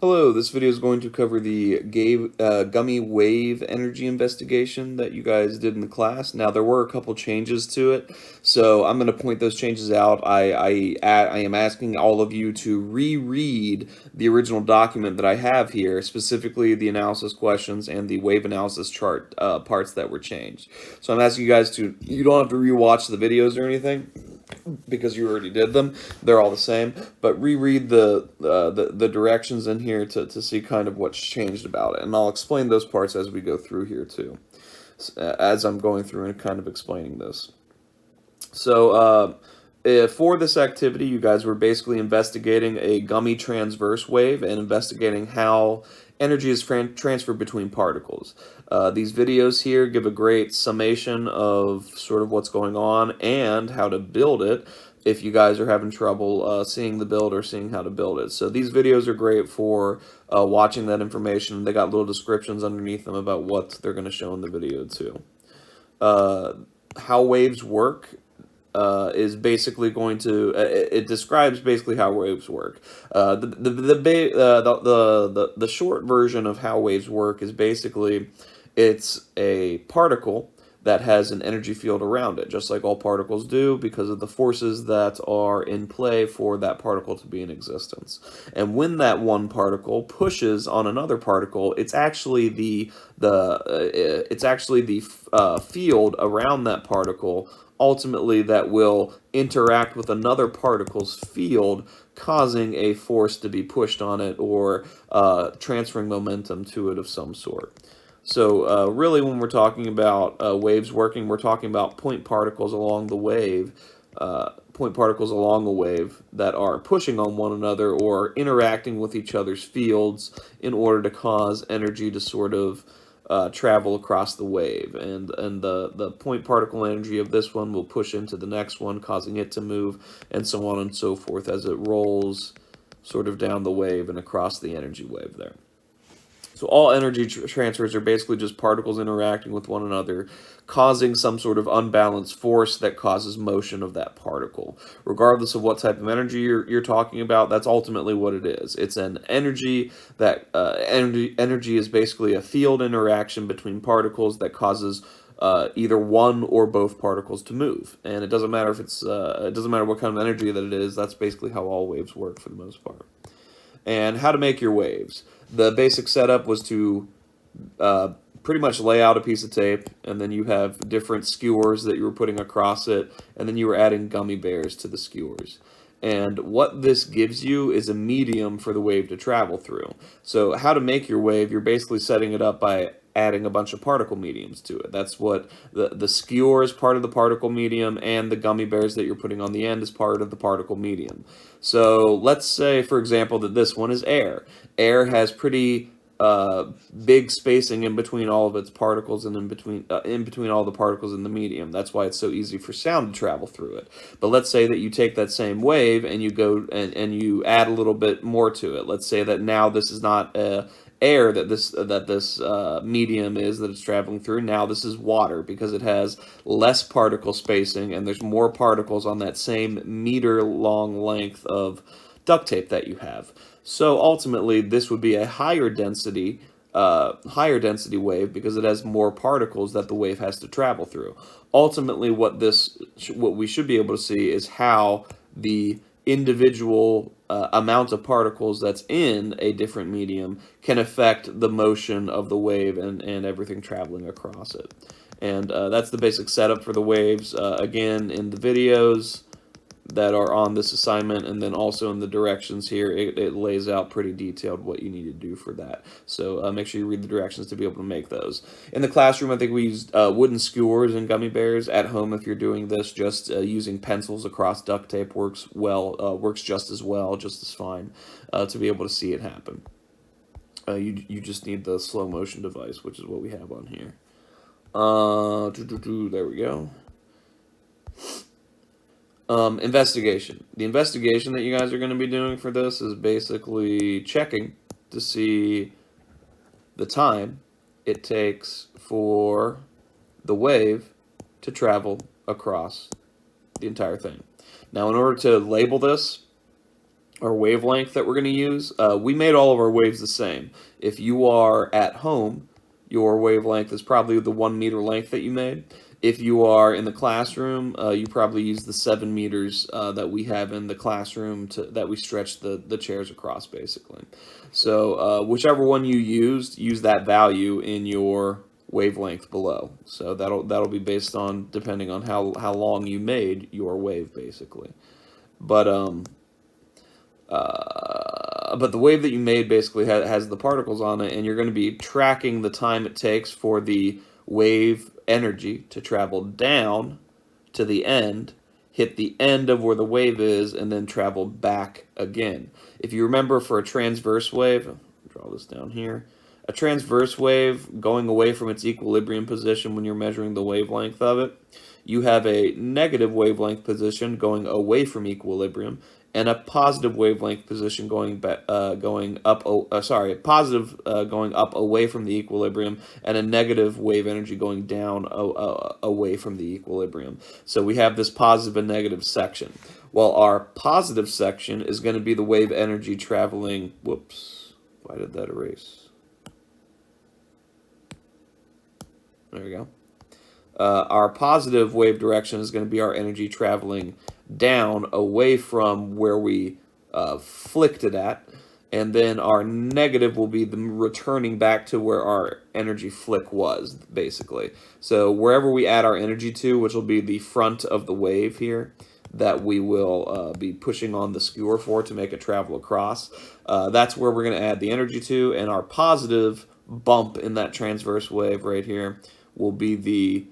Hello, this video is going to cover the Gummy wave energy investigation that you guys did in the class. Now, there were a couple changes to it, so I'm going to point those changes out. I am asking all of you to reread the original document that I have here, specifically the analysis questions and the wave analysis chart parts that were changed. So I'm asking you guys to, you don't have to rewatch the videos or anything, because you already did them. They're all the same, but reread the directions in here to see kind of what's changed about it, and I'll explain those parts as we go through here too, as I'm going through and kind of explaining this. So for this activity, you guys were basically investigating a gummy transverse wave and investigating how energy is transferred between particles. These videos here give a great summation of sort of what's going on and how to build it if you guys are having trouble seeing the build or seeing how to build it. So these videos are great for watching that information. They got little descriptions underneath them about what they're going to show in the video too. How waves work is basically going to it describes basically how waves work. The short version of how waves work is basically it's a particle that has an energy field around it, just like all particles do, because of the forces that are in play for that particle to be in existence. And when that one particle pushes on another particle, it's actually the field around that particle ultimately that will interact with another particle's field, causing a force to be pushed on it or transferring momentum to it of some sort. So really, when we're talking about waves working, we're talking about point particles along the wave, that are pushing on one another or interacting with each other's fields in order to cause energy to sort of travel across the wave, and the point particle energy of this one will push into the next one, causing it to move, and so on and so forth as it rolls sort of down the wave and across the energy wave there. So all energy transfers are basically just particles interacting with one another, causing some sort of unbalanced force that causes motion of that particle. Regardless of what type of energy you're talking about, that's ultimately what it is. It's an energy that energy is basically a field interaction between particles that causes either one or both particles to move. And it doesn't matter if it doesn't matter what kind of energy that it is. That's basically how all waves work for the most part. And how to make your waves. The basic setup was to pretty much lay out a piece of tape, and then you have different skewers that you were putting across it, and then you were adding gummy bears to the skewers. And what this gives you is a medium for the wave to travel through. So how to make your wave, you're basically setting it up by adding a bunch of particle mediums to it. That's what the skewer is part of the particle medium, and the gummy bears that you're putting on the end is part of the particle medium. So let's say, for example, that this one is air. Air has pretty big spacing in between all of its particles and in between all the particles in the medium. That's why it's so easy for sound to travel through it. But let's say that you take that same wave and you go and you add a little bit more to it. Let's say that now this is not air that this medium is that it's traveling through. Now this is water, because it has less particle spacing and there's more particles on that same meter long length of duct tape that you have. So ultimately, this would be a higher density wave because it has more particles that the wave has to travel through. Ultimately, what we should be able to see is how the individual amount of particles that's in a different medium can affect the motion of the wave and everything traveling across it. And that's the basic setup for the waves. Again, in the videos that are on this assignment, and then also in the directions here, it lays out pretty detailed what you need to do for that. So make sure you read the directions to be able to make those. In the classroom, I think we used wooden skewers and gummy bears. At home, if you're doing this, just using pencils across duct tape works well, works just as well, just as fine, to be able to see it happen. You just need the slow motion device, which is what we have on here. There we go. Investigation. The investigation that you guys are going to be doing for this is basically checking to see the time it takes for the wave to travel across the entire thing. Now, in order to label this, our wavelength that we're going to use. We made all of our waves the same. If you are at home, your wavelength is probably the 1 meter length that you made. If you are in the classroom, you probably use the 7 meters that we have in the classroom that we stretch the chairs across, basically. So whichever one you used, use that value in your wavelength below. So that'll be based on depending on how long you made your wave, basically. But but the wave that you made basically has the particles on it, and you're going to be tracking the time it takes for the wave energy to travel down to the end, hit the end of where the wave is, and then travel back again. If you remember, for a transverse wave, I'll draw this down here, a transverse wave going away from its equilibrium position when you're measuring the wavelength of it, you have a negative wavelength position going away from equilibrium, and a positive wavelength position going up. Positive going up away from the equilibrium, and a negative wave energy going down away from the equilibrium. So we have this positive and negative section. Well, our positive section is going to be the wave energy traveling. Whoops! Why did that erase? There we go. Our positive wave direction is going to be our energy traveling down away from where we flicked it at, and then our negative will be the returning back to where our energy flick was, basically. So wherever we add our energy to, which will be the front of the wave here, that we will be pushing on the skewer for to make it travel across, that's where we're going to add the energy to, and our positive bump in that transverse wave right here will be the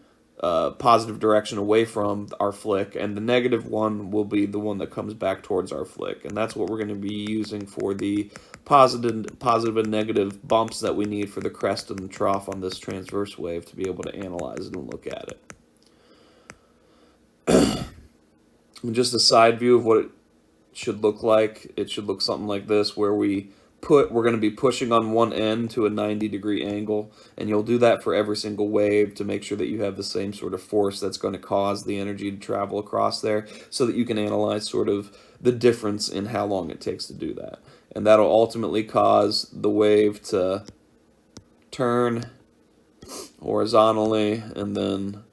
positive direction away from our flick, and the negative one will be the one that comes back towards our flick, and that's what we're going to be using for the positive and negative bumps that we need for the crest and the trough on this transverse wave to be able to analyze it and look at it. Just a side view of what it should look like. It should look something like this, where we're going to be pushing on one end to a 90-degree angle, and you'll do that for every single wave to make sure that you have the same sort of force that's going to cause the energy to travel across there, so that you can analyze sort of the difference in how long it takes to do that. And that'll ultimately cause the wave to turn horizontally and then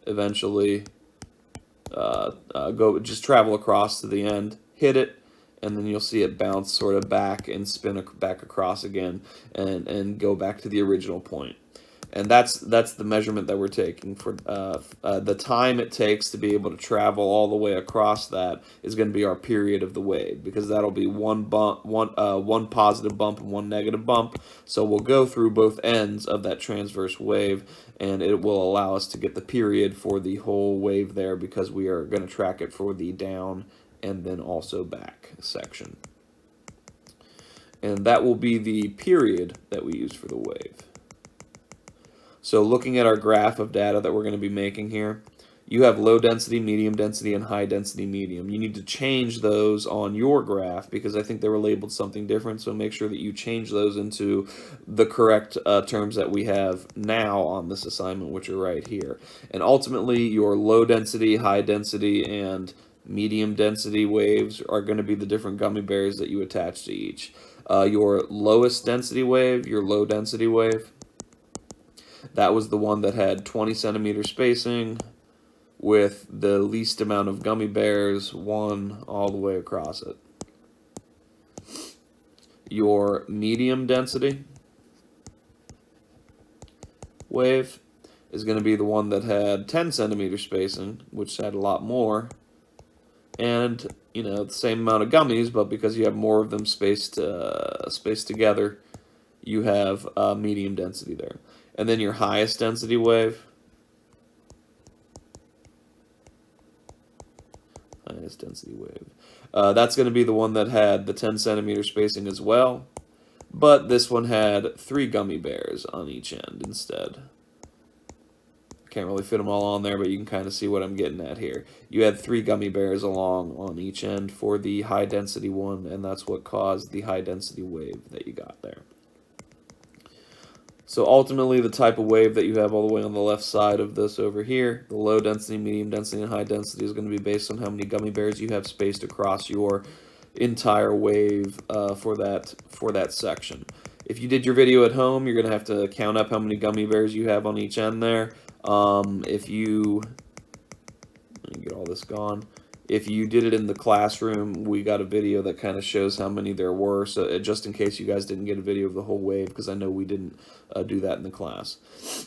eventually just travel across to the end, hit it, and then you'll see it bounce sort of back and spin back across again and go back to the original point. And that's the measurement that we're taking for the time it takes to be able to travel all the way across. That is going to be our period of the wave, because that'll be one positive bump and one negative bump. So we'll go through both ends of that transverse wave, and it will allow us to get the period for the whole wave there, because we are going to track it for the down and then also back section. And that will be the period that we use for the wave. So looking at our graph of data that we're going to be making here, you have low density, medium density, and high density medium. You need to change those on your graph, because I think they were labeled something different, so make sure that you change those into the correct terms that we have now on this assignment, which are right here. And ultimately, your low density, high density, and medium density waves are going to be the different gummy bears that you attach to each. Your lowest density wave, your low density wave, that was the one that had 20 centimeter spacing with the least amount of gummy bears, one all the way across it. Your medium density wave is going to be the one that had 10 centimeter spacing, which had a lot more, and the same amount of gummies, but because you have more of them spaced together, you have medium density there. And then your highest density wave, that's going to be the one that had the 10 centimeter spacing as well, but this one had 3 gummy bears on each end instead. Can't really fit them all on there, but you can kind of see what I'm getting at here. You had 3 gummy bears along on each end for the high density one, and that's what caused the high density wave that you got there. So ultimately, the type of wave that you have all the way on the left side of this over here, the low density, medium density, and high density, is going to be based on how many gummy bears you have spaced across your entire wave for that section. If you did your video at home, you're going to have to count up how many gummy bears you have on each end there. If you let me get all this gone. If you did it in the classroom, we got a video that kind of shows how many there were, so just in case you guys didn't get a video of the whole wave, because I know we didn't do that in the class.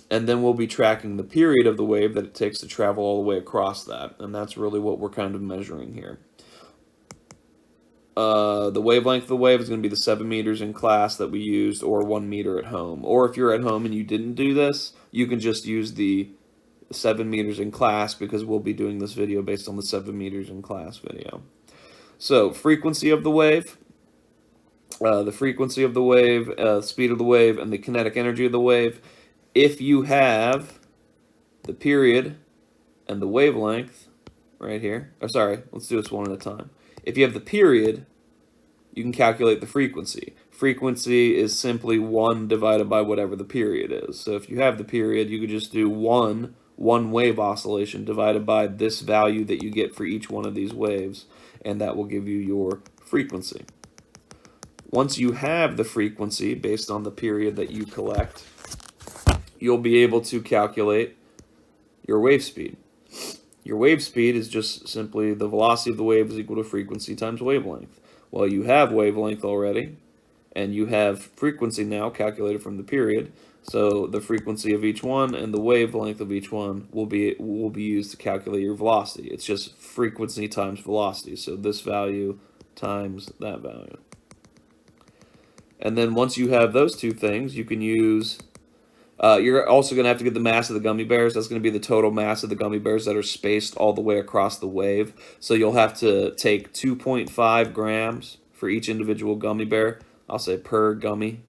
And then we'll be tracking the period of the wave that it takes to travel all the way across that, and that's really what we're kind of measuring here. The wavelength of the wave is going to be the 7 meters in class that we used, or 1 meter at home. Or if you're at home and you didn't do this, you can just use the 7 meters in class, because we'll be doing this video based on the 7 meters in class video. So, frequency of the wave, the frequency of the wave, speed of the wave, and the kinetic energy of the wave. If you have the period and the wavelength right here, or sorry, let's do this one at a time. If you have the period, you can calculate the frequency. Frequency is simply 1 divided by whatever the period is. So if you have the period, you could just do one wave oscillation divided by this value that you get for each one of these waves, and that will give you your frequency. Once you have the frequency based on the period that you collect, you'll be able to calculate your wave speed. Your wave speed is just simply the velocity of the wave is equal to frequency times wavelength. Well, you have wavelength already, and you have frequency now calculated from the period, so the frequency of each one and the wavelength of each one will be used to calculate your velocity. It's just frequency times velocity, so this value times that value. And then once you have those two things, you can use... you're also going to have to get the mass of the gummy bears. That's going to be the total mass of the gummy bears that are spaced all the way across the wave. So you'll have to take 2.5 grams for each individual gummy bear. I'll say per gummy.